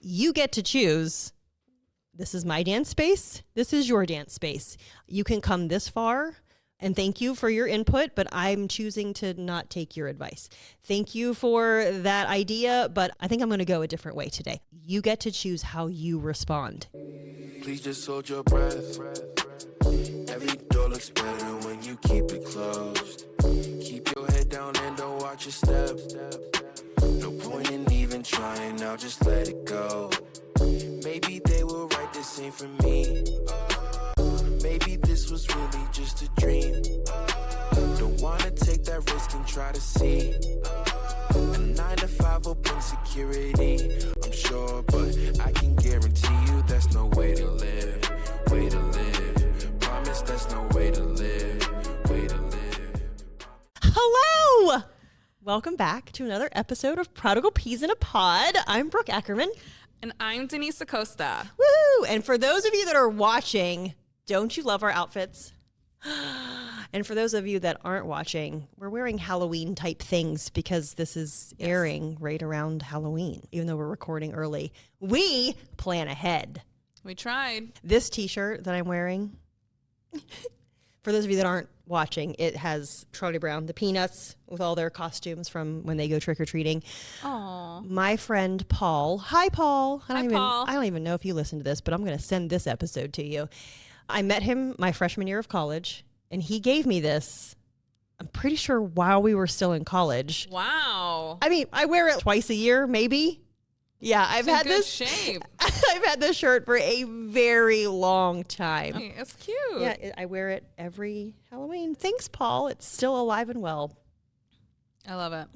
you get to choose. This is my dance space. This is your dance space. You can come this far. And thank you for your input, but I'm choosing to not take your advice. Thank you for that idea, but I think I'm going to go a different way today. You get to choose how you respond. Please just hold your breath. Every door looks better when you keep it closed. Keep your head down and don't watch your step. No point in even trying, now just let it go. Maybe they will write the same for me. Maybe this was really just a dream. Don't wanna take that risk and try to see. A 9 to 5 will bring security, I'm sure, but I can guarantee you that's no way to live. Way to live. Promise that's no way to live. Way to live. Hello! Welcome back to another episode of Prodigal Peas in a Pod. I'm Brooke Ackerman. And I'm Denise Acosta. Woo! And for those of you that are watching, don't you love our outfits? And for those of you that aren't watching, we're wearing Halloween type things because this is airing right around Halloween. Even though we're recording early, we plan ahead. We tried. This t-shirt that I'm wearing, for those of you that aren't watching, it has Charlie Brown, the Peanuts, with all their costumes from when they go trick-or-treating. Aww. My friend Paul. Hi, Paul. Paul. I don't even know if you listen to this, but I'm going to send this episode to you. I met him my freshman year of college, and he gave me this, I'm pretty sure, while we were still in college. Wow. I mean, I wear it twice a year, maybe. Yeah, I've had this shape. I've had this shirt for a very long time. Okay, it's cute. Yeah, I wear it every Halloween. Thanks, Paul. It's still alive and well. I love it.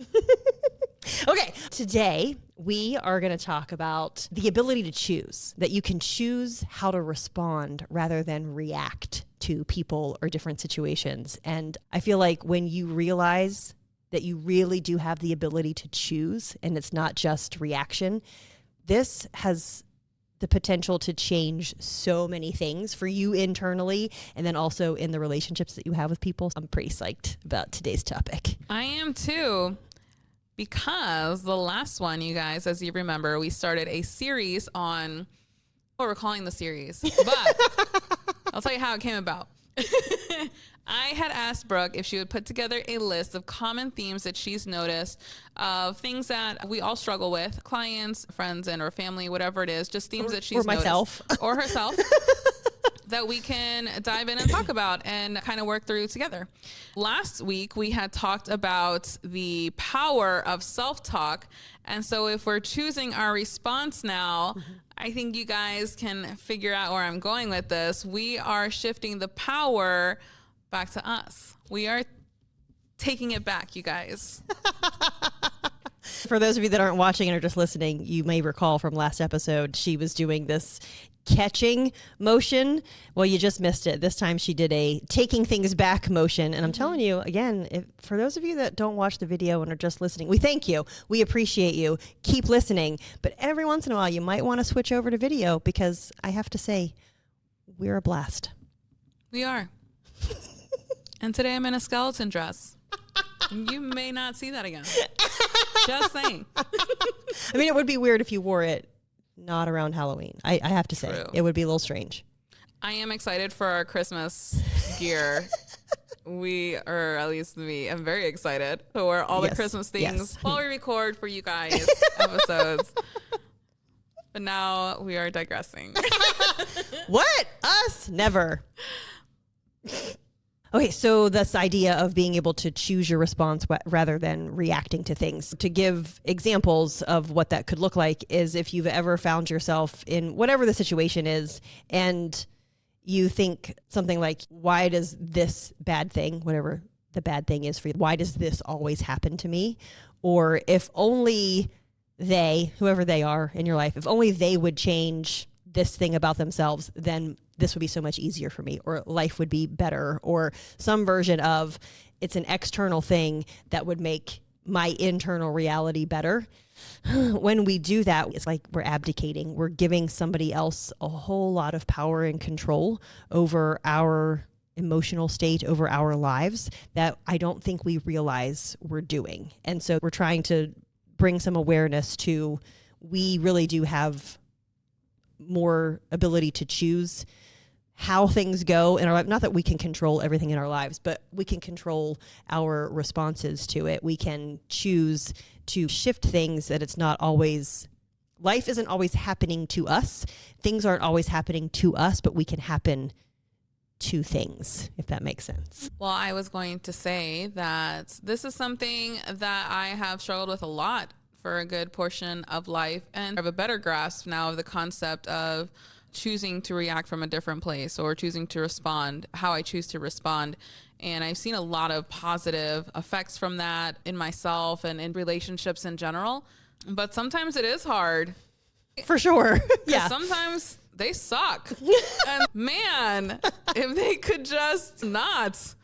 Okay, today we are going to talk about the ability to choose, that you can choose how to respond rather than react to people or different situations. And I feel like when you realize that you really do have the ability to choose and it's not just reaction, this has the potential to change so many things for you internally and then also in the relationships that you have with people. I'm pretty psyched about today's topic. I am too. Because the last one, you guys, as you remember, we started a series on what we're calling the series. But I'll tell you how it came about. I had asked Brooke if she would put together a list of common themes that she's noticed of things that we all struggle with, clients, friends, and or family, whatever it is, just themes that she's or myself. noticed. Or herself. That we can dive in and talk about and kind of work through together. Last week, we had talked about the power of self-talk. And so if we're choosing our response now, I think you guys can figure out where I'm going with this. We are shifting the power back to us. We are taking it back, you guys. For those of you that aren't watching and are just listening, you may recall from last episode, she was doing this catching motion. Well, you just missed it. This time she did a taking things back motion. And I'm telling you, again, for those of you that don't watch the video and are just listening, we thank you. We appreciate you. Keep listening. But every once in a while, you might want to switch over to video because I have to say, we're a blast. We are. And today I'm in a skeleton dress. You may not see that again. Just saying. I mean, it would be weird if you wore it not around Halloween. I have to say, it would be a little strange. I am excited for our Christmas gear. Or at least me, I'm very excited to wear all the Christmas things while we record for you guys episodes. But now we are digressing. What? Us? Never. Okay, so this idea of being able to choose your response rather than reacting to things. To give examples of what that could look like is if you've ever found yourself in whatever the situation is and you think something like, why does this bad thing, whatever the bad thing is for you, why does this always happen to me? Or if only they, whoever they are in your life, if only they would change this thing about themselves, then this would be so much easier for me, or life would be better, or some version of it's an external thing that would make my internal reality better. When we do that, it's like we're abdicating. We're giving somebody else a whole lot of power and control over our emotional state, over our lives, that I don't think we realize we're doing. And so we're trying to bring some awareness to we really do have more ability to choose how things go in our life. Not that we can control everything in our lives, but we can control our responses to it. We can choose to shift things, that it's not always, life isn't always happening to us. Things aren't always happening to us, but we can happen to things, if that makes sense. Well, I was going to say that this is something that I have struggled with a lot for a good portion of life, and I have a better grasp now of the concept of choosing to react from a different place, or choosing to respond, how I choose to respond. And I've seen a lot of positive effects from that in myself and in relationships in general. But sometimes it is hard. For sure. Yeah. Sometimes they suck. And man, if they could just not,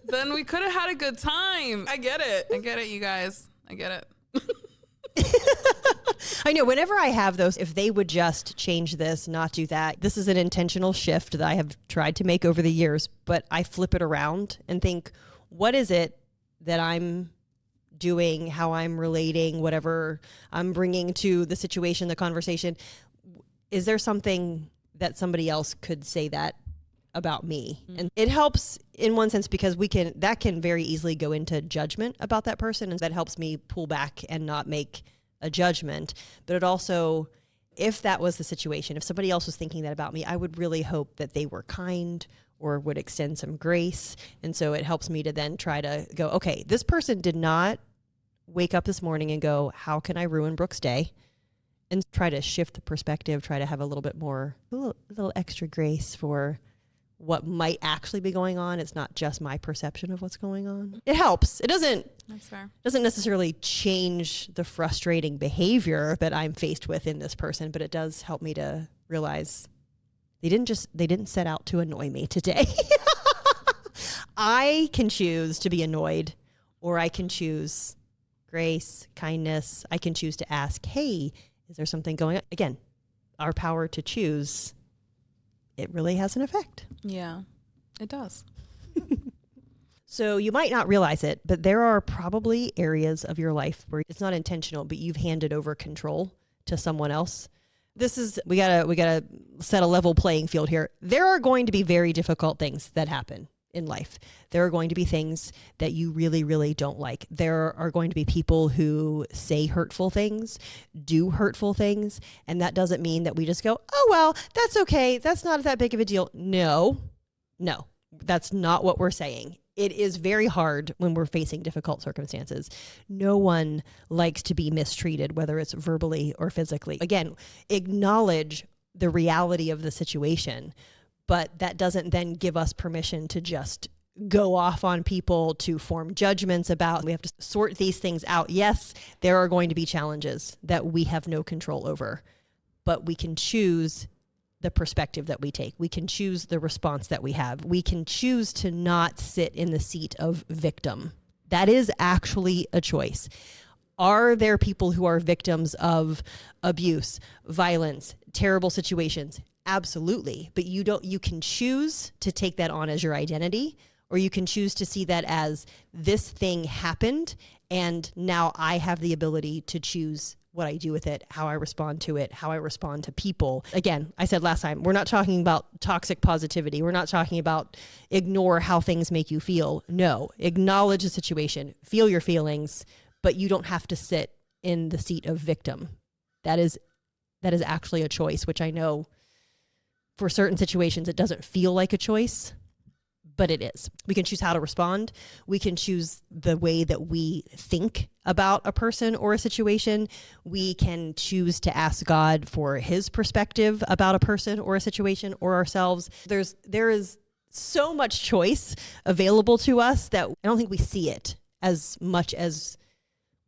then we could have had a good time. I get it. I get it, you guys. I get it. I know whenever I have those, if they would just change this, not do that, this is an intentional shift that I have tried to make over the years, but I flip it around and think, what is it that I'm doing, how I'm relating, whatever I'm bringing to the situation, the conversation? Is there something that somebody else could say that about me? And it helps in one sense, because that can very easily go into judgment about that person, and that helps me pull back and not make a judgment. But it also, if that was the situation, if somebody else was thinking that about me, I would really hope that they were kind or would extend some grace. And so it helps me to then try to go, okay, this person did not wake up this morning and go, how can I ruin Brooke's day? And try to shift the perspective, try to have a little bit more, a little extra grace for what might actually be going on. It's not just my perception of what's going on. It helps. It doesn't necessarily change the frustrating behavior that I'm faced with in this person, but it does help me to realize they didn't set out to annoy me today. I can choose to be annoyed, or I can choose grace, kindness. I can choose to ask, hey, is there something going on? Again, our power to choose, it really has an effect. Yeah, it does. So you might not realize it, but there are probably areas of your life where it's not intentional, but you've handed over control to someone else. We gotta set a level playing field here. There are going to be very difficult things that happen in life. There are going to be things that you really, really don't like. There are going to be people who say hurtful things, do hurtful things, and that doesn't mean that we just go, oh, well, that's okay. That's not that big of a deal. No, that's not what we're saying. It is very hard when we're facing difficult circumstances. No one likes to be mistreated, whether it's verbally or physically. Again, acknowledge the reality of the situation, but that doesn't then give us permission to just go off on people, to form judgments about. We have to sort these things out. Yes, there are going to be challenges that we have no control over, but we can choose the perspective that we take. We can choose the response that we have. We can choose to not sit in the seat of victim. That is actually a choice. Are there people who are victims of abuse, violence, terrible situations? Absolutely. But you can choose to take that on as your identity, or you can choose to see that as this thing happened, and now I have the ability to choose what I do with it, how I respond to it, how I respond to people. Again, I said last time, we're not talking about toxic positivity. We're not talking about ignore how things make you feel. No, acknowledge the situation, feel your feelings, but you don't have to sit in the seat of victim. That is actually a choice, which I know for certain situations, it doesn't feel like a choice, but it is. We can choose how to respond. We can choose the way that we think about a person or a situation. We can choose to ask God for his perspective about a person or a situation or ourselves. There is so much choice available to us that I don't think we see it as much as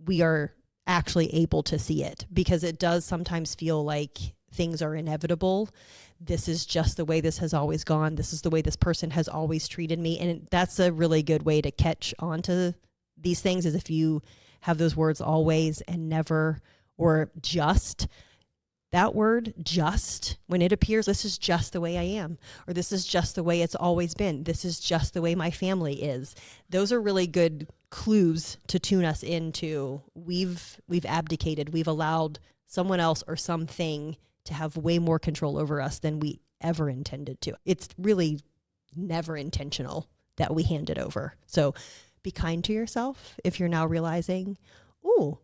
we are actually able to see it, because it does sometimes feel like things are inevitable. This is just the way this has always gone. This is the way this person has always treated me. And that's a really good way to catch on to these things, is if you have those words always and never, or just. That word just, when it appears, this is just the way I am, or this is just the way it's always been. This is just the way my family is. Those are really good clues to tune us into we've abdicated. We've allowed someone else or something to have way more control over us than we ever intended to. It's really never intentional that we hand it over. So be kind to yourself if you're now realizing, ooh,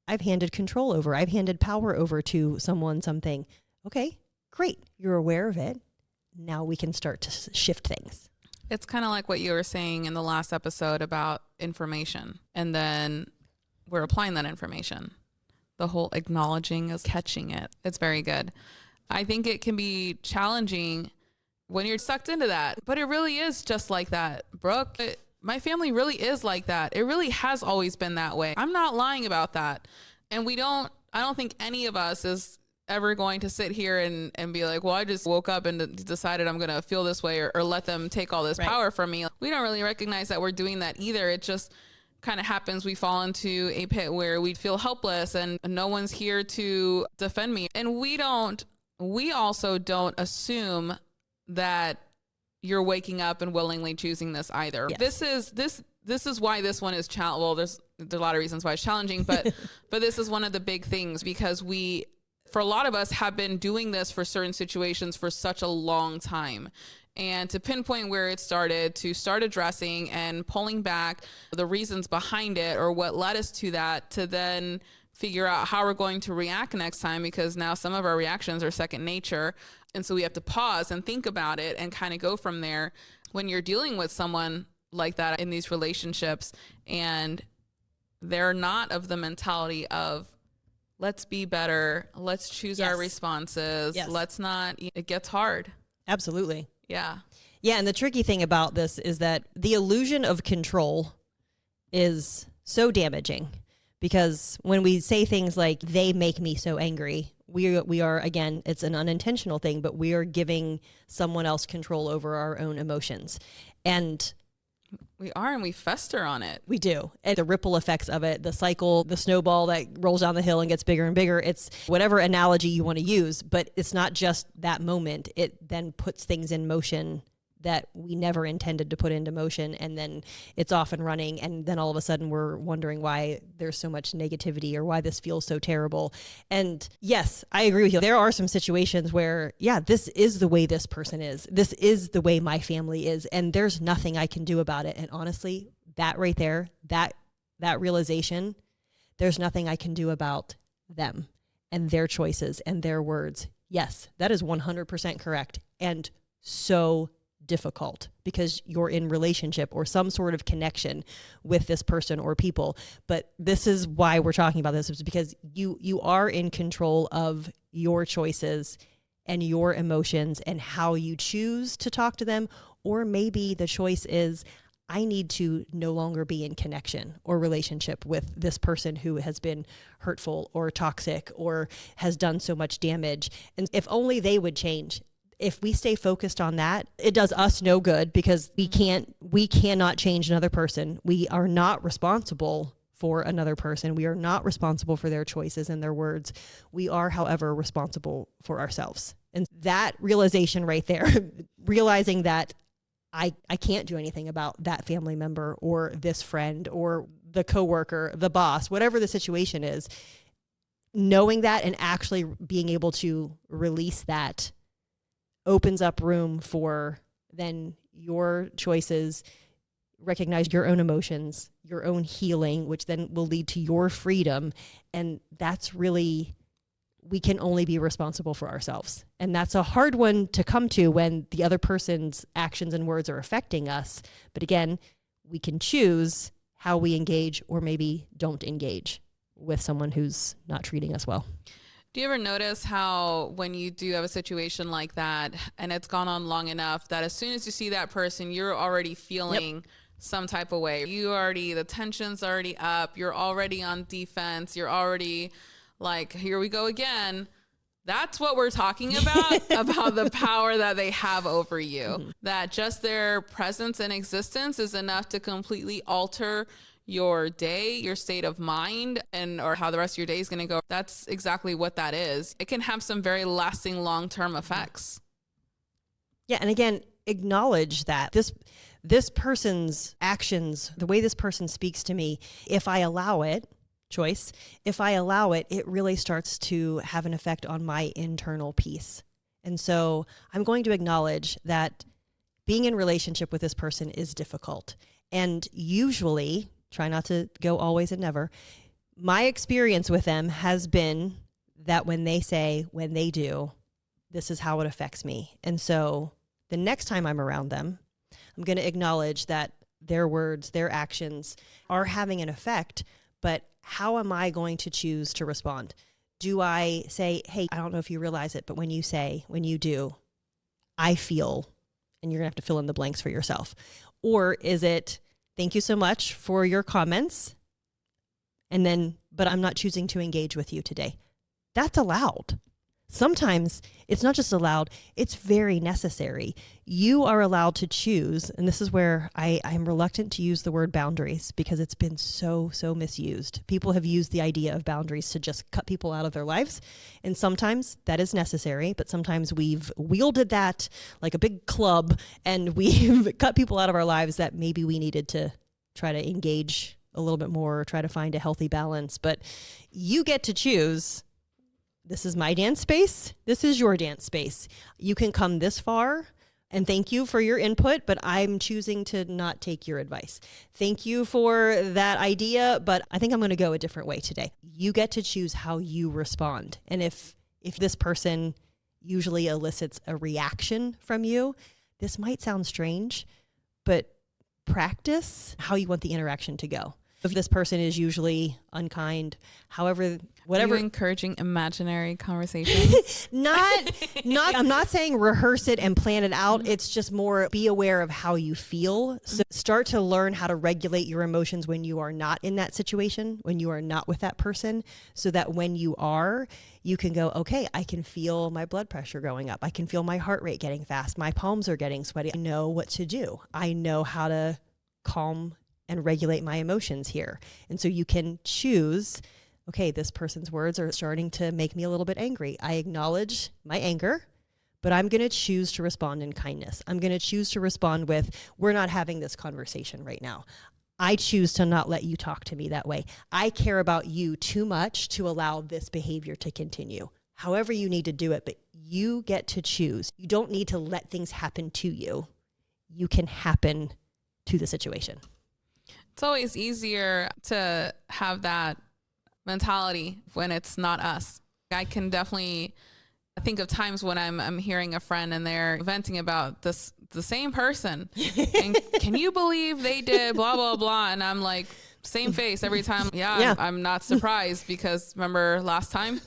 I've handed control over. I've handed power over to someone, something. Okay, great. You're aware of it. Now we can start to shift things. It's kind of like what you were saying in the last episode about information. And then we're applying that information. The whole acknowledging is catching it. It's very good. I think it can be challenging when you're sucked into that, but it really is just like that. Brooke, my family really is like that. It really has always been that way. I'm not lying about that. And I don't think any of us is ever going to sit here and be like, well, I just woke up and decided I'm going to feel this way or let them take all this power from me. We don't really recognize that we're doing that either. It just kind of happens. We fall into a pit where we feel helpless and no one's here to defend me. And we also don't assume that you're waking up and willingly choosing this either. Yes. This is why this one is challenging. Well, there's a lot of reasons why it's challenging, but this is one of the big things because for a lot of us have been doing this for certain situations for such a long time. And to pinpoint where it started, to start addressing and pulling back the reasons behind it or what led us to that, to then figure out how we're going to react next time, because now some of our reactions are second nature. And so we have to pause and think about it and kind of go from there. When you're dealing with someone like that in these relationships and they're not of the mentality of, let's be better, let's choose our responses, let's not, it gets hard. Absolutely. Yeah. Yeah. And the tricky thing about this is that the illusion of control is so damaging, because when we say things like, they make me so angry, we are, again, it's an unintentional thing, but we are giving someone else control over our own emotions. And we are, and we fester on it. We do. And the ripple effects of it, the cycle, the snowball that rolls down the hill and gets bigger and bigger. It's whatever analogy you want to use, but it's not just that moment. It then puts things in motion that we never intended to put into motion. And then it's off and running. And then all of a sudden we're wondering why there's so much negativity or why this feels so terrible. And yes, I agree with you. There are some situations where, this is the way this person is. This is the way my family is. And there's nothing I can do about it. And honestly, that right there, that realization, there's nothing I can do about them and their choices and their words. Yes, that is 100% correct. And so difficult, because you're in relationship or some sort of connection with this person or people. But this is why we're talking about this, is because you are in control of your choices and your emotions and how you choose to talk to them. Or maybe the choice is, I need to no longer be in connection or relationship with this person who has been hurtful or toxic or has done so much damage. And if only they would change. If we stay focused on that, it does us no good, because we cannot change another person. We are not responsible for another person. We are not responsible for their choices and their words. We are, however, responsible for ourselves. And that realization right there, realizing that I can't do anything about that family member or this friend or the coworker, the boss, whatever the situation is, knowing that and actually being able to release that opens up room for then your choices, recognize your own emotions, your own healing, which then will lead to your freedom. And that's really, we can only be responsible for ourselves. And that's a hard one to come to when the other person's actions and words are affecting us. But again, we can choose how we engage or maybe don't engage with someone who's not treating us well. Do you ever notice how when you do have a situation like that and it's gone on long enough that as soon as you see that person, you're already feeling some type of way? The tension's already up. You're already on defense. You're already like, here we go again. That's what we're talking about the power that they have over you. Mm-hmm. That just their presence and existence is enough to completely alter your day, your state of mind, or how the rest of your day is going to go. That's exactly what that is. It can have some very lasting long-term effects. Yeah. And again, acknowledge that this person's actions, the way this person speaks to me, if I allow it, choice, if I allow it, it really starts to have an effect on my internal peace. And so I'm going to acknowledge that being in relationship with this person is difficult. And usually, try not to go always and never, my experience with them has been that when they do, this is how it affects me. And so the next time I'm around them, I'm going to acknowledge that their words, their actions are having an effect, but how am I going to choose to respond? Do I say, hey, I don't know if you realize it, but when you do, I feel, and you're going to have to fill in the blanks for yourself. Or is it, thank you so much for your comments, and then, but I'm not choosing to engage with you today. That's allowed. Sometimes it's not just allowed, it's very necessary. You are allowed to choose, and this is where I'm reluctant to use the word boundaries because it's been so misused. People have used the idea of boundaries to just cut people out of their lives, and sometimes that is necessary, but sometimes we've wielded that like a big club, and we've cut people out of our lives that maybe we needed to try to engage a little bit more, or try to find a healthy balance. But you get to choose. This is my dance space. This is your dance space. You can come this far, and thank you for your input, but I'm choosing to not take your advice. Thank you for that idea, but I think I'm going to go a different way today. You get to choose how you respond. And if this person usually elicits a reaction from you, this might sound strange, but practice how you want the interaction to go. If this person is usually unkind, however, whatever. Are you encouraging imaginary conversations? I'm not saying rehearse it and plan it out. It's just more be aware of how you feel. So start to learn how to regulate your emotions when you are not in that situation, when you are not with that person, so that when you are, you can go, okay, I can feel my blood pressure going up. I can feel my heart rate getting fast. My palms are getting sweaty. I know what to do. I know how to calm and regulate my emotions here. And so you can choose, okay, this person's words are starting to make me a little bit angry. I acknowledge my anger, but I'm going to choose to respond in kindness. I'm going to choose to respond with, we're not having this conversation right now. I choose to not let you talk to me that way. I care about you too much to allow this behavior to continue. However you need to do it, but you get to choose. You don't need to let things happen to you. You can happen to the situation. It's always easier to have that mentality when it's not us. I can definitely think of times when I'm hearing a friend and they're venting about the same person. And can you believe they did blah, blah, blah? And I'm like, same face every time. Yeah. I'm not surprised because remember last time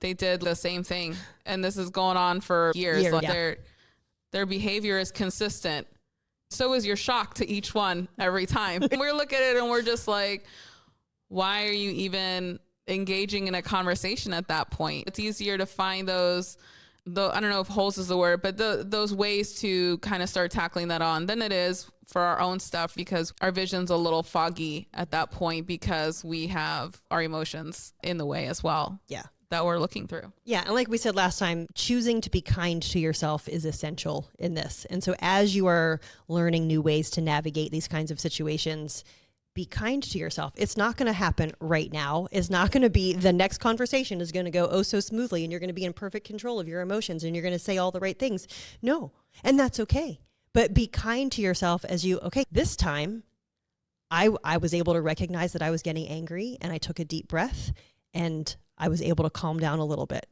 they did the same thing. And this is going on for years. Their behavior is consistent. So is your shock to each one every time. And we look at it and we're just like, why are you even engaging in a conversation at that point? It's easier to find those, I don't know if holes is the word, but those ways to kind of start tackling that on than it is for our own stuff, because our vision's a little foggy at that point because we have our emotions in the way as well. Yeah. That we're looking through. Yeah. And like we said last time, choosing to be kind to yourself is essential in this. And so as you are learning new ways to navigate these kinds of situations, be kind to yourself. It's not going to happen right now. It's not going to be the next conversation is going to go oh so smoothly and you're going to be in perfect control of your emotions and you're going to say all the right things. No. And that's okay. But be kind to yourself as you, okay, this time I was able to recognize that I was getting angry and I took a deep breath and I was able to calm down a little bit.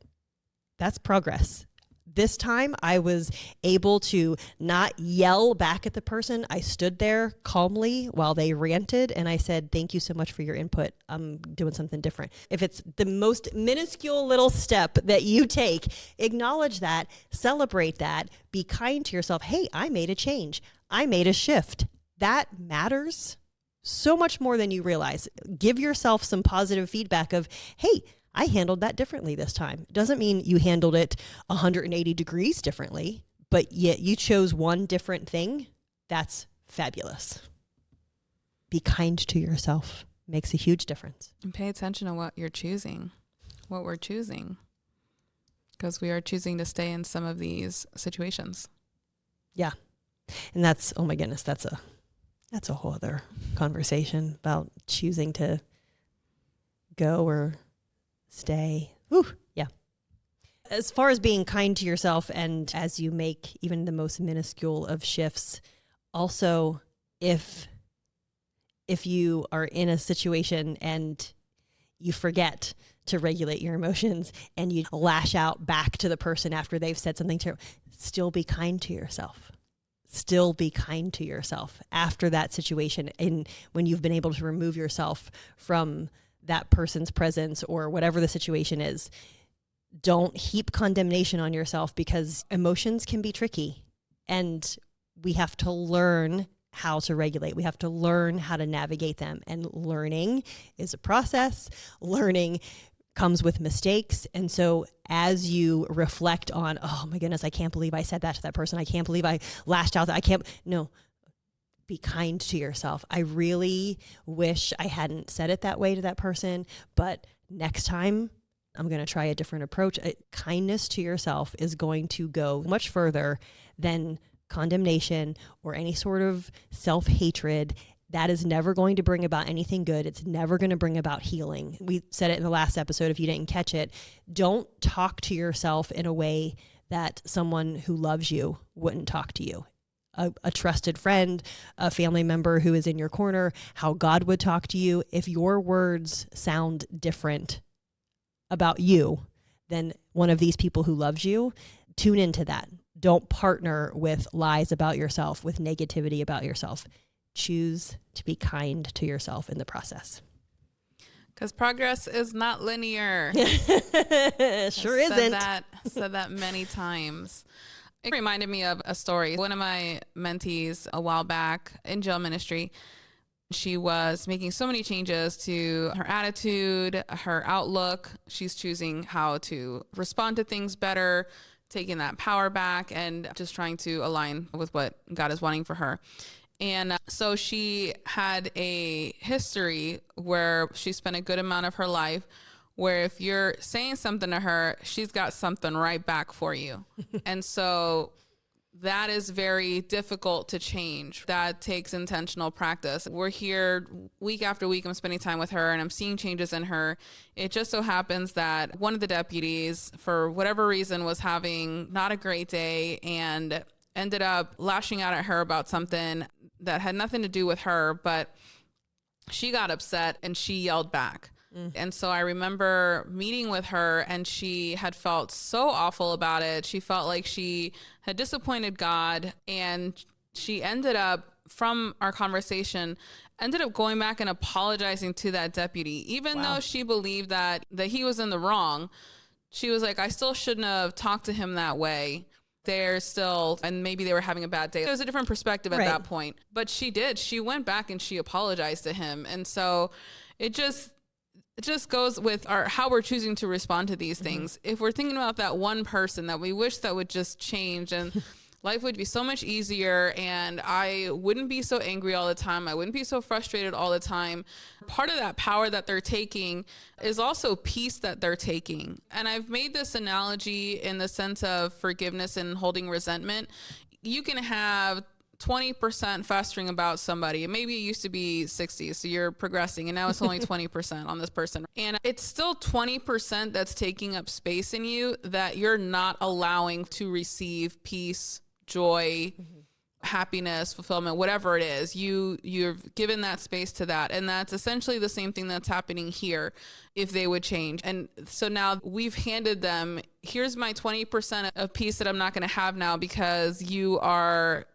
That's progress. This time I was able to not yell back at the person. I stood there calmly while they ranted and I said, thank you so much for your input. I'm doing something different. If it's the most minuscule little step that you take, acknowledge that, celebrate that, be kind to yourself. Hey, I made a change. I made a shift. That matters so much more than you realize. Give yourself some positive feedback of, hey, I handled that differently this time. Doesn't mean you handled it 180 degrees differently, but yet you chose one different thing. That's fabulous. Be kind to yourself. Makes a huge difference. And pay attention to what you're choosing, what we're choosing, because we are choosing to stay in some of these situations. Yeah. And that's, oh my goodness, that's a whole other conversation about choosing to go or stay. Whew, yeah. As far as being kind to yourself, and as you make even the most minuscule of shifts, also if you are in a situation and you forget to regulate your emotions and you lash out back to the person after they've said something terrible, still be kind to yourself. Still be kind to yourself after that situation. And when you've been able to remove yourself from that person's presence or whatever the situation is, don't heap condemnation on yourself, because emotions can be tricky and we have to learn how to regulate. We have to learn how to navigate them. And learning is a process. Learning comes with mistakes. And so as you reflect on, oh my goodness, I can't believe I said that to that person. I can't believe I lashed out. No, be kind to yourself. I really wish I hadn't said it that way to that person, but next time I'm going to try a different approach. Kindness to yourself is going to go much further than condemnation or any sort of self-hatred. That is never going to bring about anything good. It's never going to bring about healing. We said it in the last episode, if you didn't catch it. Don't talk to yourself in a way that someone who loves you wouldn't talk to you. A trusted friend, a family member who is in your corner, how God would talk to you. If your words sound different about you than one of these people who loves you, tune into that. Don't partner with lies about yourself, with negativity about yourself. Choose to be kind to yourself in the process. Because progress is not linear. Sure isn't. Said that many times. It reminded me of a story. One of my mentees a while back in jail ministry, she was making so many changes to her attitude, her outlook. She's choosing how to respond to things better, taking that power back, and just trying to align with what God is wanting for her. And so she had a history where she spent a good amount of her life where if you're saying something to her, she's got something right back for you. And so that is very difficult to change. That takes intentional practice. We're here week after week. I'm spending time with her and I'm seeing changes in her. It just so happens that one of the deputies, for whatever reason, was having not a great day and ended up lashing out at her about something that had nothing to do with her, but she got upset and she yelled back. And so I remember meeting with her and she had felt so awful about it. She felt like she had disappointed God, and she ended up, from our conversation, ended up going back and apologizing to that deputy, even though she believed that he was in the wrong. She was like, I still shouldn't have talked to him that way. They're still, and maybe they were having a bad day. There was a different perspective at that point, but she went back and she apologized to him. And so it just goes with how we're choosing to respond to these things. If we're thinking about that one person that we wish that would just change, and life would be so much easier, and I wouldn't be so angry all the time, I wouldn't be so frustrated all the time. Part of that power that they're taking is also peace that they're taking. And I've made this analogy in the sense of forgiveness and holding resentment. You can have 20% festering about somebody. Maybe it used to be 60, so you're progressing, and now it's only 20% on this person. And it's still 20% that's taking up space in you that you're not allowing to receive peace, joy, happiness, fulfillment, whatever it is. You're given that space to that. And that's essentially the same thing that's happening here if they would change. And so now we've handed them, here's my 20% of peace that I'm not going to have now because you're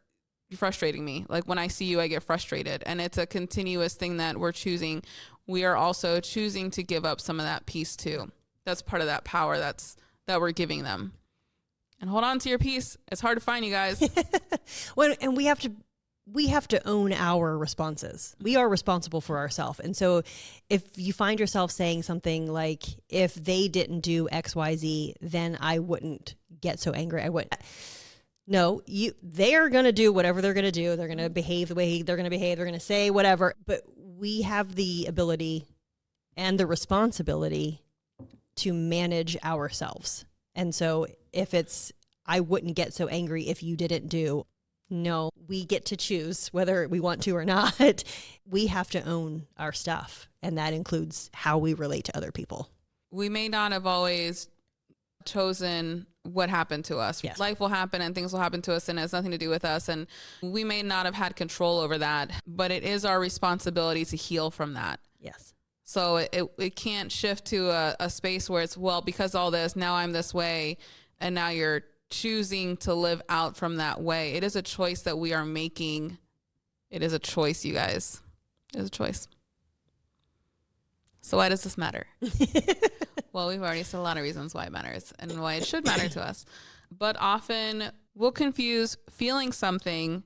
frustrating me. Like when I see you, I get frustrated. And it's a continuous thing that we're choosing. We are also choosing to give up some of that peace too. That's part of that power that we're giving them. And hold on to your peace. It's hard to find, you guys. And we have to own our responses. We are responsible for ourselves. And so if you find yourself saying something like, if they didn't do X, Y, Z, then I wouldn't get so angry. I wouldn't. No, they're going to do whatever they're going to do. They're going to behave the way they're going to behave. They're going to say whatever. But we have the ability and the responsibility to manage ourselves. And so if it's, I wouldn't get so angry if you didn't do, No, we get to choose whether we want to or not. We have to own our stuff, and that includes how we relate to other people. We may not have always chosen what happened to us. Yes. Life will happen and things will happen to us, and it has nothing to do with us. And we may not have had control over that, but it is our responsibility to heal from that. Yes. So it can't shift to a space where it's, well, because all this, now I'm this way, and now you're choosing to live out from that way. It is a choice that we are making. It is a choice, you guys. It is a choice. So why does this matter? Well, we've already said a lot of reasons why it matters and why it should matter to us. But often we'll confuse feeling something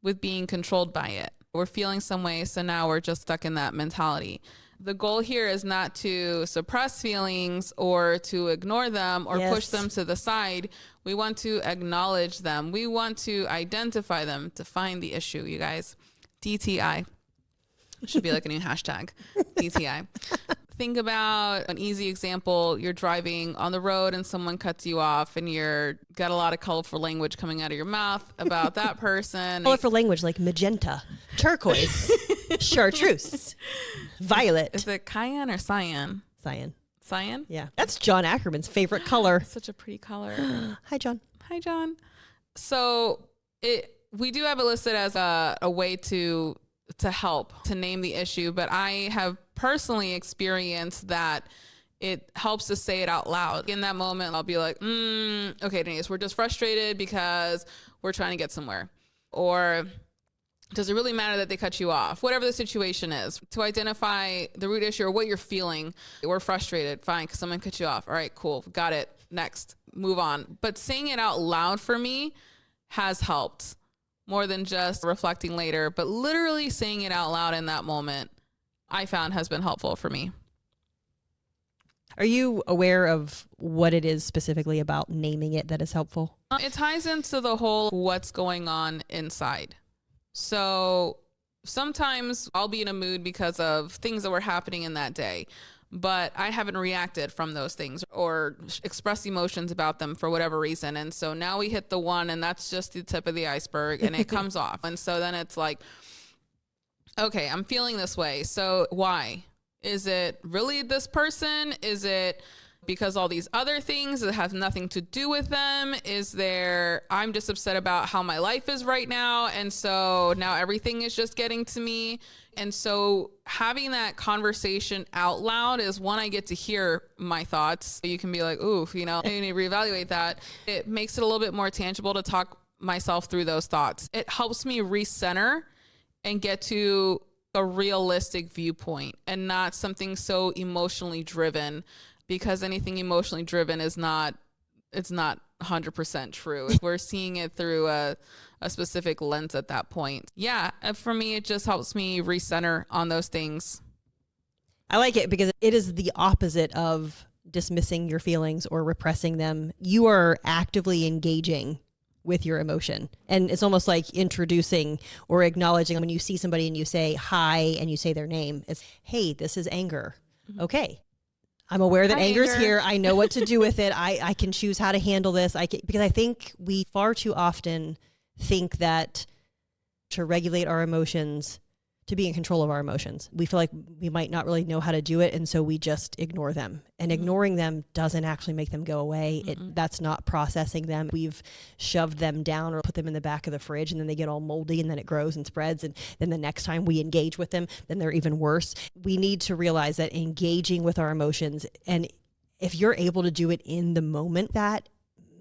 with being controlled by it. We're feeling some way, so now we're just stuck in that mentality. The goal here is not to suppress feelings or to ignore them or push them to the side. We want to acknowledge them. We want to identify them, to find the issue, you guys. DTI. Should be like a new hashtag. DTI. Think about an easy example. You're driving on the road and someone cuts you off and you're got a lot of colorful language coming out of your mouth about that person. Colorful language like magenta, turquoise, chartreuse, violet. Is it cayenne or cyan? Cyan. Cyan? Yeah. That's John Ackerman's favorite color. Such a pretty color. Hi, John. Hi, John. So we do have it listed as a way to help, to name the issue, but I have personally experienced that it helps to say it out loud. In that moment, I'll be like, okay, Denise, we're just frustrated because we're trying to get somewhere. Or does it really matter that they cut you off? Whatever the situation is, to identify the root issue or what you're feeling. We're frustrated. Fine, because someone cut you off. All right, cool. Got it. Next, move on. But saying it out loud for me has helped more than just reflecting later, but literally saying it out loud in that moment, I found has been helpful for me. Are you aware of what it is specifically about naming it that is helpful? It ties into the whole what's going on inside. So sometimes I'll be in a mood because of things that were happening in that day, but I haven't reacted from those things or expressed emotions about them for whatever reason. And so now we hit the one, and that's just the tip of the iceberg, and it comes off. And so then it's like, okay, I'm feeling this way. So why? Is it really this person? Is it because all these other things that have nothing to do with them? I'm just upset about how my life is right now. And so now everything is just getting to me. And so having that conversation out loud is when I get to hear my thoughts. You can be like, ooh, you need to reevaluate that. It makes it a little bit more tangible to talk myself through those thoughts. It helps me recenter and get to a realistic viewpoint and not something so emotionally driven, because anything emotionally driven it's not 100% true. We're seeing it through a specific lens at that point. Yeah, for me, it just helps me recenter on those things. I like it because it is the opposite of dismissing your feelings or repressing them. You are actively engaging with your emotion. And it's almost like introducing or acknowledging. When you see somebody and you say hi and you say their name, it's, hey, this is anger. Mm-hmm. Okay. I'm aware that anger's here. I know what to do with it. I can choose how to handle this. Because I think we far too often think that to regulate our emotions, to be in control of our emotions, we feel like we might not really know how to do it. And so we just ignore them. And ignoring them doesn't actually make them go away. That's not processing them. We've shoved them down or put them in the back of the fridge, and then they get all moldy, and then it grows and spreads. And then the next time we engage with them, then they're even worse. We need to realize that engaging with our emotions, and if you're able to do it in the moment,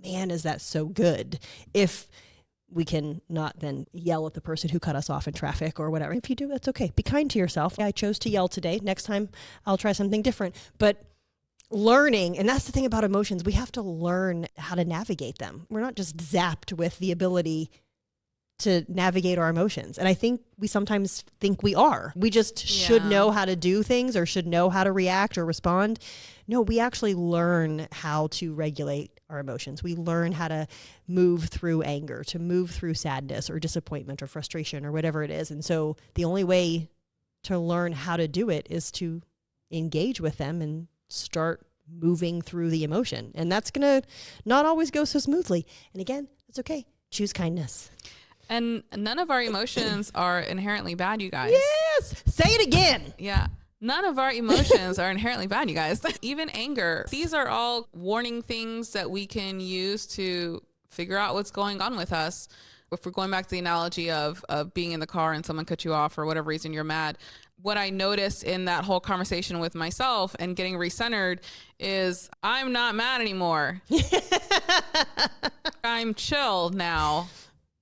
is that so good. If we can not then yell at the person who cut us off in traffic or whatever. If you do, that's okay. Be kind to yourself. I chose to yell today. Next time I'll try something different. But learning, and that's the thing about emotions, we have to learn how to navigate them. We're not just zapped with the ability to navigate our emotions. And I think we sometimes think we are. We just should know how to do things or should know how to react or respond. No, we actually learn how to regulate our emotions. We learn how to move through anger, to move through sadness or disappointment or frustration or whatever it is. And so the only way to learn how to do it is to engage with them and start moving through the emotion. And that's going to not always go so smoothly. And again, it's okay. Choose kindness. And none of our emotions are inherently bad, you guys. Yes. Say it again. Yeah. None of our emotions are inherently bad, you guys. Even anger. These are all warning things that we can use to figure out what's going on with us. If we're going back to the analogy of being in the car and someone cut you off for whatever reason you're mad, what I noticed in that whole conversation with myself and getting recentered is I'm not mad anymore. I'm chill now.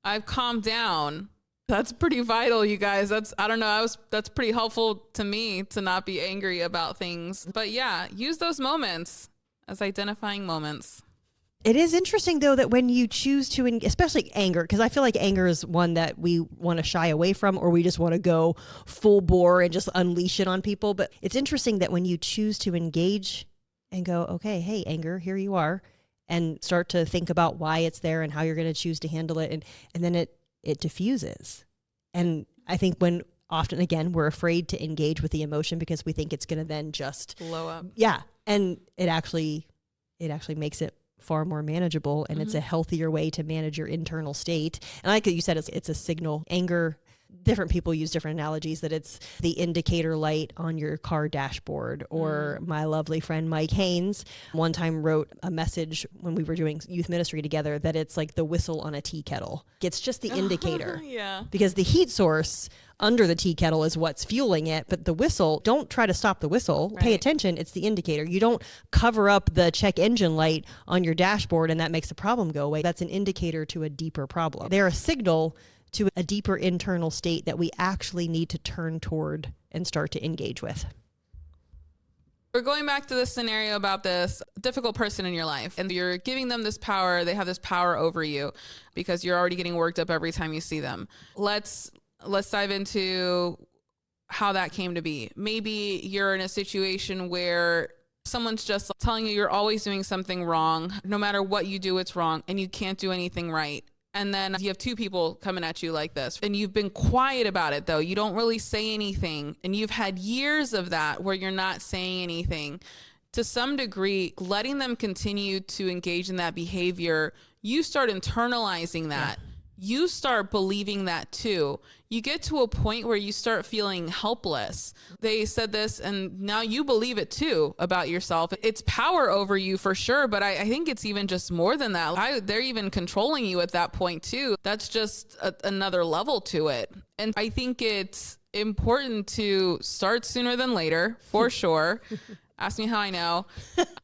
I've calmed down. That's pretty vital, you guys. That's pretty helpful to me to not be angry about things. But yeah, use those moments as identifying moments. It is interesting, though, that when you choose to, especially anger, because I feel like anger is one that we want to shy away from, or we just want to go full bore and just unleash it on people. But it's interesting that when you choose to engage and go, okay, hey, anger, here you are, and start to think about why it's there and how you're going to choose to handle it. And then it diffuses. And I think when often, again, we're afraid to engage with the emotion because we think it's going to then just blow up. Yeah. And it actually makes it far more manageable, and it's a healthier way to manage your internal state. And like you said, it's a signal. Anger, different people use different analogies, that it's the indicator light on your car dashboard. Or my lovely friend Mike Haynes one time wrote a message when we were doing youth ministry together that it's like the whistle on a tea kettle. It's just the indicator. Yeah. Because the heat source under the tea kettle is what's fueling it, but the whistle, don't try to stop the whistle. Right. Pay attention. It's the indicator. You don't cover up the check engine light on your dashboard and that makes the problem go away. That's an indicator to a deeper problem. They're a signal to a deeper internal state that we actually need to turn toward and start to engage with. We're going back to this scenario about this difficult person in your life, and you're giving them this power. They have this power over you because you're already getting worked up every time you see them. Let's dive into how that came to be. Maybe you're in a situation where someone's just telling you you're always doing something wrong. No matter what you do, it's wrong, and you can't do anything right. And then you have two people coming at you like this, and you've been quiet about it, though. You don't really say anything, and you've had years of that where you're not saying anything. To some degree, letting them continue to engage in that behavior, you start internalizing that. Yeah. You start believing that too. You get to a point where you start feeling helpless. They said this, and now you believe it too about yourself. It's power over you for sure, but I think it's even just more than that. They're even controlling you at that point too. That's just another level to it. And I think it's important to start sooner than later, for sure. Ask me how I know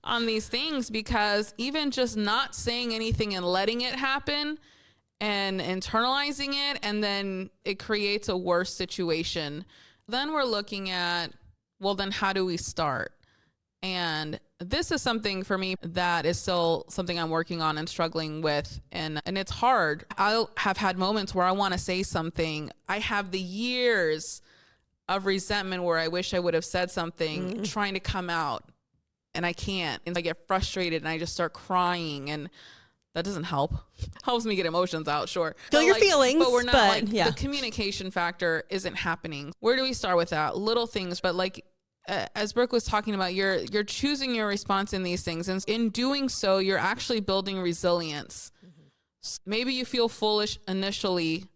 on these things, because even just not saying anything and letting it happen and internalizing it, and then it creates a worse situation. Then we're looking at, well, then how do we start? And this is something for me that is still something I'm working on and struggling with. And it's hard. I'll have had moments where I want to say something. I have the years of resentment where I wish I would have said something, trying to come out, and I can't. And I get frustrated and I just start crying, and that doesn't help. Helps me get emotions out, sure. Feel your feelings, but we're not the communication factor isn't happening. Where do we start with that? Little things, but as Brooke was talking about, you're choosing your response in these things, and in doing so, you're actually building resilience. Maybe you feel foolish initially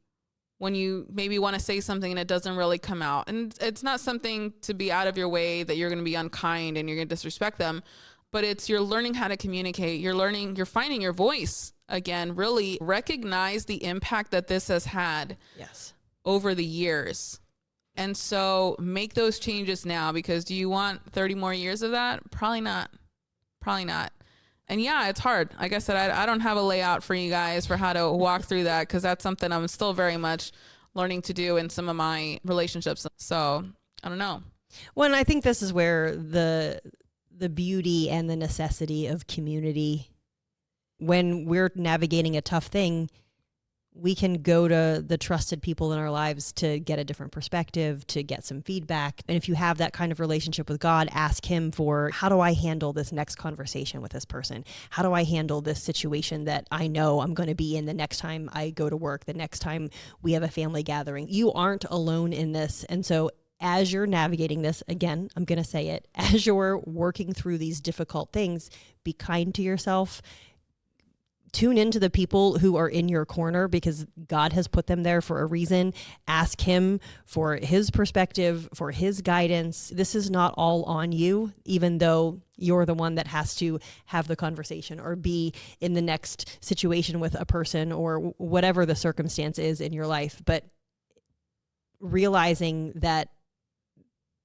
when you maybe want to say something and it doesn't really come out, and it's not something to be out of your way that you're going to be unkind and you're going to disrespect them. But you're learning how to communicate. You're finding your voice again, really recognize the impact that this has had over the years. And so make those changes now, because do you want 30 more years of that? Probably not. And yeah, it's hard. Like I said, I don't have a layout for you guys for how to walk through that, because that's something I'm still very much learning to do in some of my relationships. So I don't know. Well, and I think this is where the beauty and the necessity of community, when we're navigating a tough thing, we can go to the trusted people in our lives to get a different perspective, to get some feedback. And if you have that kind of relationship with God, ask him for, how do I handle this next conversation with this person? How do I handle this situation that I know I'm going to be in the next time I go to work, the next time we have a family gathering? You aren't alone in this. And so as you're navigating this, again, I'm going to say it, as you're working through these difficult things, be kind to yourself. tune into the people who are in your corner because God has put them there for a reason. Ask him for his perspective, for his guidance. This is not all on you, even though you're the one that has to have the conversation or be in the next situation with a person or whatever the circumstance is in your life. But realizing that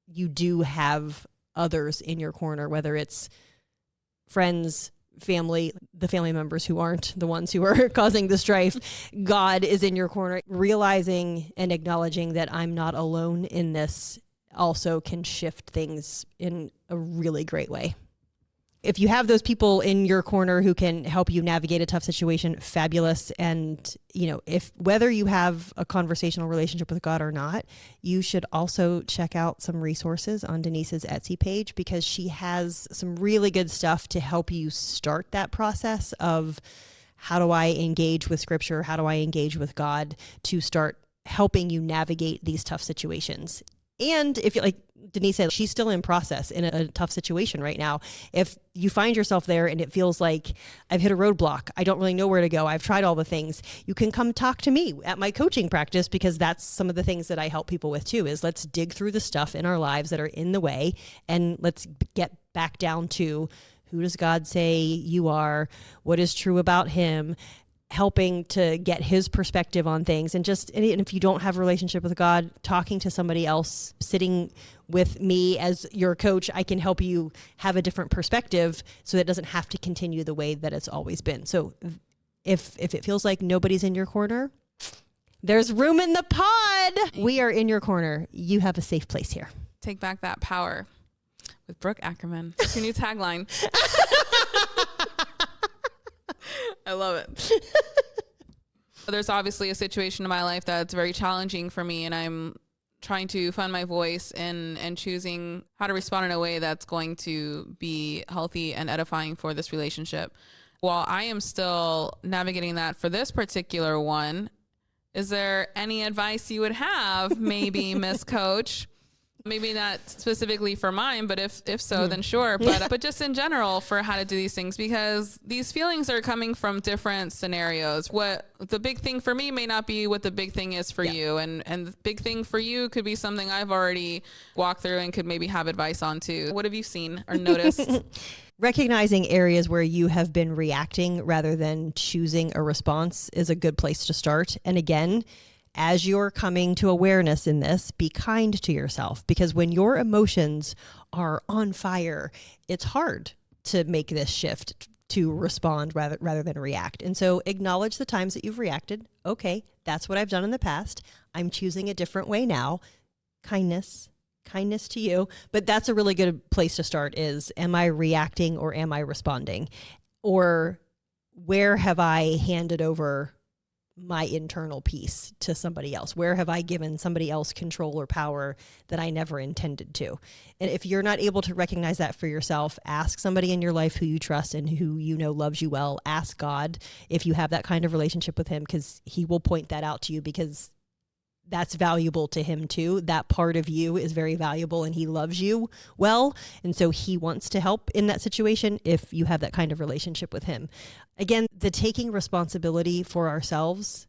you do have others in your corner, whether it's friends, family, the family members who aren't the ones who are causing the strife, God is in your corner. Realizing and acknowledging that I'm not alone in this also can shift things in a really great way. If you have those people in your corner who can help you navigate a tough situation, fabulous. And, if whether you have a conversational relationship with God or not, you should also check out some resources on Denise's Etsy page because she has some really good stuff to help you start that process of how do I engage with Scripture? How do I engage with God to start helping you navigate these tough situations? And if you like Denise said, she's still in process in a tough situation right now. If you find yourself there and it feels like I've hit a roadblock, I don't really know where to go, I've tried all the things, you can come talk to me at my coaching practice because that's some of the things that I help people with too, is let's dig through the stuff in our lives that are in the way and let's get back down to who does God say you are? What is true about him? Helping to get his perspective on things. And if you don't have a relationship with God, talking to somebody else, sitting with me as your coach, I can help you have a different perspective so that it doesn't have to continue the way that it's always been. So if it feels like nobody's in your corner, there's room in the pod. We are in your corner. You have a safe place here. Take back that power with Brooke Ackerman. That's your new tagline. I love it. There's obviously a situation in my life that's very challenging for me, and I'm trying to find my voice and choosing how to respond in a way that's going to be healthy and edifying for this relationship. While I am still navigating that for this particular one, is there any advice you would have, maybe, Miss Coach? Maybe not specifically for mine, but if so, then sure. But just in general for how to do these things, because these feelings are coming from different scenarios. What the big thing for me may not be what the big thing is for you. And the big thing for you could be something I've already walked through and could maybe have advice on too. What have you seen or noticed? Recognizing areas where you have been reacting rather than choosing a response is a good place to start. And again, as you're coming to awareness in this, be kind to yourself, because when your emotions are on fire, it's hard to make this shift to respond rather than react. And so acknowledge the times that you've reacted. Okay, that's what I've done in the past. I'm choosing a different way now. Kindness to you. But that's a really good place to start is, am I reacting or am I responding? Or where have I handed over my internal peace to somebody else? Where have I given somebody else control or power that I never intended to? And if you're not able to recognize that for yourself, ask somebody in your life who you trust and who you know loves you well. Ask God if you have that kind of relationship with him, because he will point that out to you, because that's valuable to him too. That part of you is very valuable and he loves you well. And so he wants to help in that situation if you have that kind of relationship with him. Again, the taking responsibility for ourselves,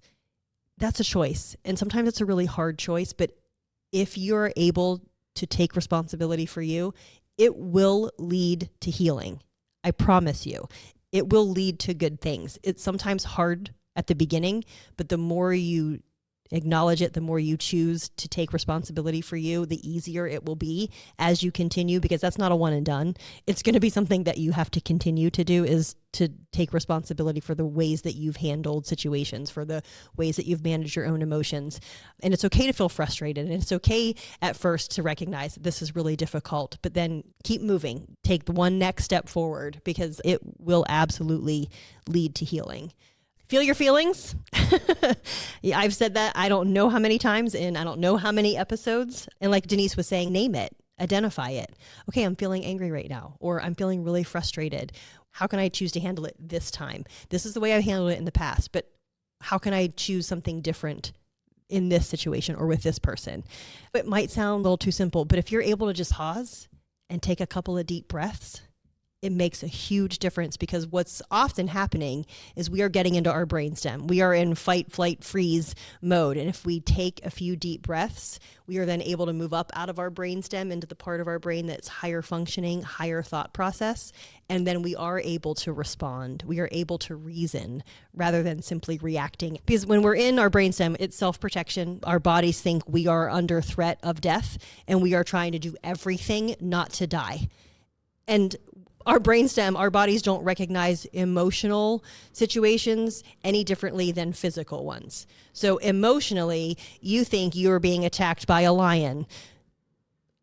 that's a choice. And sometimes it's a really hard choice, but if you're able to take responsibility for you, it will lead to healing. I promise you, it will lead to good things. It's sometimes hard at the beginning, but the more you acknowledge it, the more you choose to take responsibility for you, the easier it will be as you continue, because that's not a one and done. It's going to be something that you have to continue to do, is to take responsibility for the ways that you've handled situations, for the ways that you've managed your own emotions. And it's okay to feel frustrated. And it's okay at first to recognize that this is really difficult, but then keep moving. Take the one next step forward, because it will absolutely lead to healing. Feel your feelings. Yeah, I've said that I don't know how many times in I don't know how many episodes. And like Denise was saying, name it, identify it. Okay, I'm feeling angry right now, or I'm feeling really frustrated. How can I choose to handle it this time? This is the way I've handled it in the past, but how can I choose something different in this situation or with this person? It might sound a little too simple, but if you're able to just pause and take a couple of deep breaths it makes a huge difference, because what's often happening is we are getting into our brainstem. We are in fight, flight, freeze mode. And if we take a few deep breaths, we are then able to move up out of our brainstem into the part of our brain that's higher functioning, higher thought process. And then we are able to respond. We are able to reason rather than simply reacting. Because when we're in our brainstem, it's self-protection. Our bodies think we are under threat of death, and we are trying to do everything not to die. And our brainstem, our bodies don't recognize emotional situations any differently than physical ones. So emotionally, you think you're being attacked by a lion,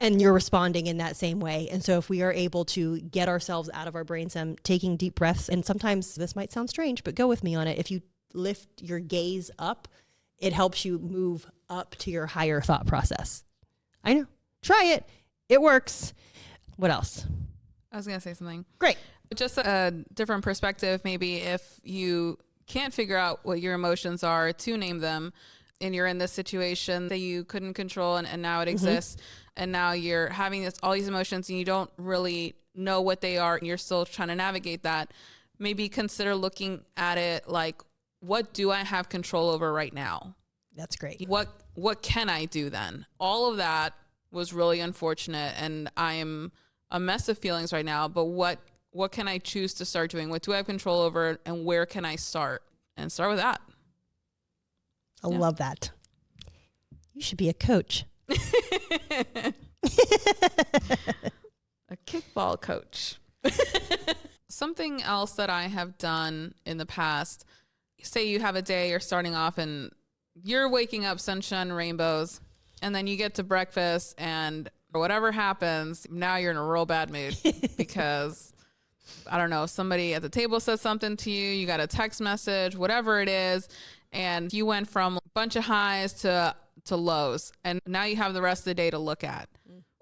and you're responding in that same way. And so if we are able to get ourselves out of our brainstem, taking deep breaths, and sometimes this might sound strange, but go with me on it. If you lift your gaze up, it helps you move up to your higher thought process. I know. Try it. It works. What else? I was going to say something. Great. Just a different perspective, maybe if you can't figure out what your emotions are, to name them, and you're in this situation that you couldn't control, and now it exists, and now you're having all these emotions and you don't really know what they are, and you're still trying to navigate that, maybe consider looking at it like, what do I have control over right now? That's great. What can I do then? All of that was really unfortunate, and I'm a mess of feelings right now, but what can I choose to start doing? What do I have control over, and where can I start? And start with that. I love that. You should be a coach. A kickball coach. Something else that I have done in the past, say you have a day, you're starting off and you're waking up sunshine and rainbows, and then you get to breakfast and whatever happens, now you're in a real bad mood because, I don't know, somebody at the table said something to you, you got a text message, whatever it is, and you went from a bunch of highs to lows, and now you have the rest of the day to look at.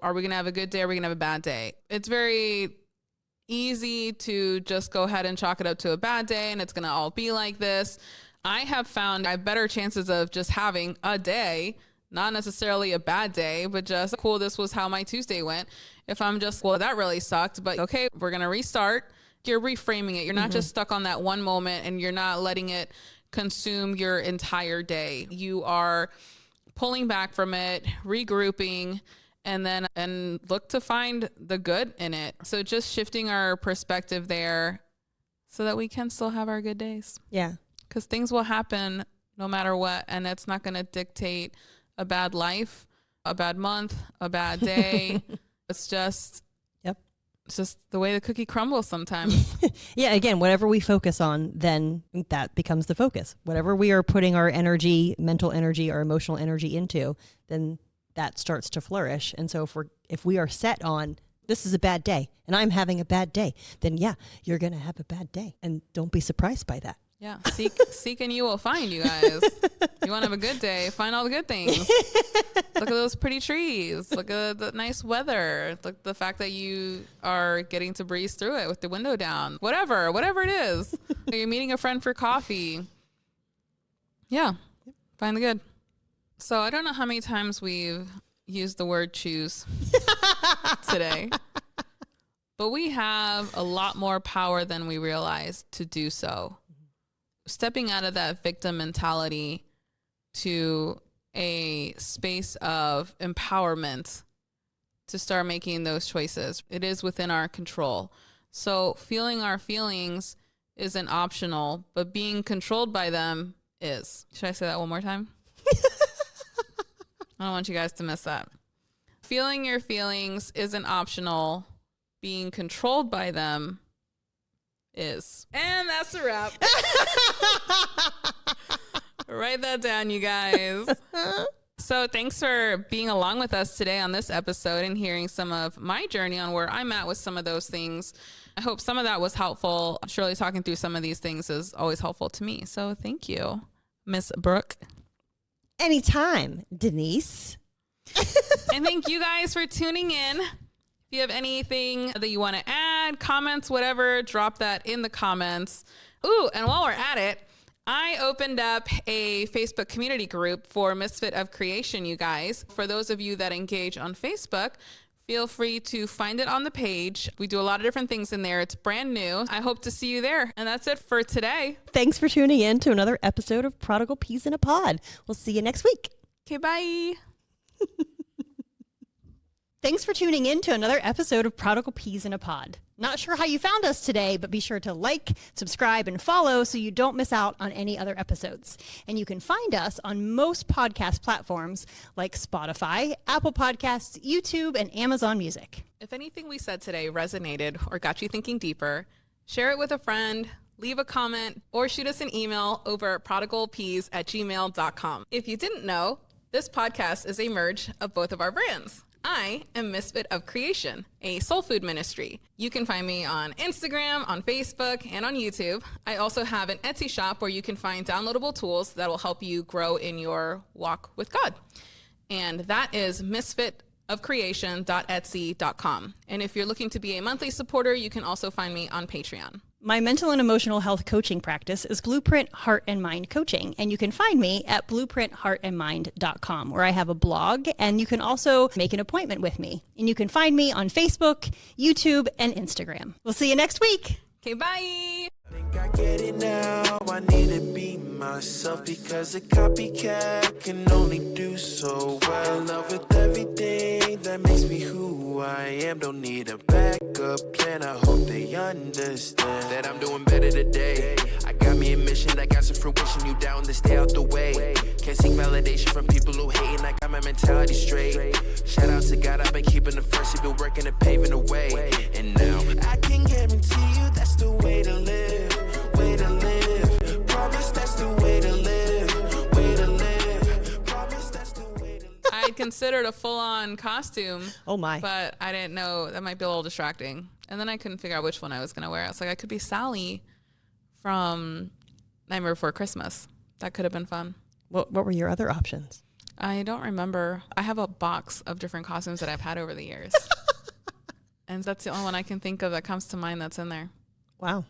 Are we going to have a good day? Or are we going to have a bad day? It's very easy to just go ahead and chalk it up to a bad day, and it's going to all be like this. I have found I have better chances of just having a day, not necessarily a bad day, but just cool, this was how my Tuesday went. If I'm just, well, that really sucked, but okay, we're going to restart. You're reframing it. You're not just stuck on that one moment, and you're not letting it consume your entire day. You are pulling back from it, regrouping, and look to find the good in it. So just shifting our perspective there so that we can still have our good days. Yeah. Because things will happen no matter what, and it's not going to dictate a bad life, a bad month, a bad day. It's just the way the cookie crumbles sometimes. Yeah, again, whatever we focus on, then that becomes the focus. Whatever we are putting our energy, mental energy, or emotional energy into, then that starts to flourish. And so if we are set on, this is a bad day and I'm having a bad day, then yeah, you're going to have a bad day, and don't be surprised by that. Yeah. Seek and you will find, you guys. You want to have a good day, find all the good things. Look at those pretty trees. Look at the nice weather. Look at the fact that you are getting to breeze through it with the window down. Whatever it is. You're meeting a friend for coffee. Yeah. Find the good. So I don't know how many times we've used the word choose today, but we have a lot more power than we realize to do so. Stepping out of that victim mentality to a space of empowerment to start making those choices. It is within our control. So feeling our feelings isn't optional, but being controlled by them is. Should I say that one more time? I don't want you guys to miss that. Feeling your feelings isn't optional. Being controlled by them is. And that's a wrap. Write that down, you guys. So thanks for being along with us today on this episode and hearing some of my journey on where I'm at with some of those things. I hope some of that was helpful. Surely talking through some of these things is always helpful to me. So thank you, Miss Brooke. Anytime, Denise. And thank you guys for tuning in. If you have anything that you want to add, comments, whatever, drop that in the comments. Ooh, and while we're at it, I opened up a Facebook community group for Misfit of Creation, you guys. For those of you that engage on Facebook, feel free to find it on the page. We do a lot of different things in there. It's brand new. I hope to see you there. And that's it for today. Thanks for tuning in to another episode of Prodigal Peas in a Pod. We'll see you next week. Okay, bye. Thanks for tuning in to another episode of Prodigal Peas in a Pod. Not sure how you found us today, but be sure to like, subscribe, and follow so you don't miss out on any other episodes. And you can find us on most podcast platforms like Spotify, Apple Podcasts, YouTube, and Amazon Music. If anything we said today resonated or got you thinking deeper, share it with a friend, leave a comment, or shoot us an email over at prodigalpeas@gmail.com. If you didn't know, this podcast is a merge of both of our brands. I am Misfit of Creation, a soul food ministry. You can find me on Instagram, on Facebook, and on YouTube. I also have an Etsy shop where you can find downloadable tools that will help you grow in your walk with God. And that is misfitofcreation.etsy.com. And if you're looking to be a monthly supporter, you can also find me on Patreon. My mental and emotional health coaching practice is Blueprint Heart and Mind Coaching, and you can find me at blueprintheartandmind.com, where I have a blog, and you can also make an appointment with me. And you can find me on Facebook, YouTube, and Instagram. We'll see you next week. Okay, bye. I think I get it now. I need to be myself because a copycat can only do so well. In love with everything that makes me who I am. Don't need a backup plan. I hope they understand that I'm doing better today. I got me a mission that got some fruition. You down to stay out the way. Can't seek validation from people who hating. I got my mentality straight. Shout out to God, I've been keeping the first. You've been working and paving the way. And now I can guarantee you that's the way to live. Way to live. Promise that's the way to live. Way to live. Promise that's the way to live. I considered a full-on costume. Oh my. But I didn't know. That might be a little distracting. And then I couldn't figure out which one I was going to wear. I was like, I could be Sally from Nightmare Before Christmas. That could have been fun. What were your other options? I don't remember. I have a box of different costumes that I've had over the years. And that's the only one I can think of that comes to mind that's in there. Wow.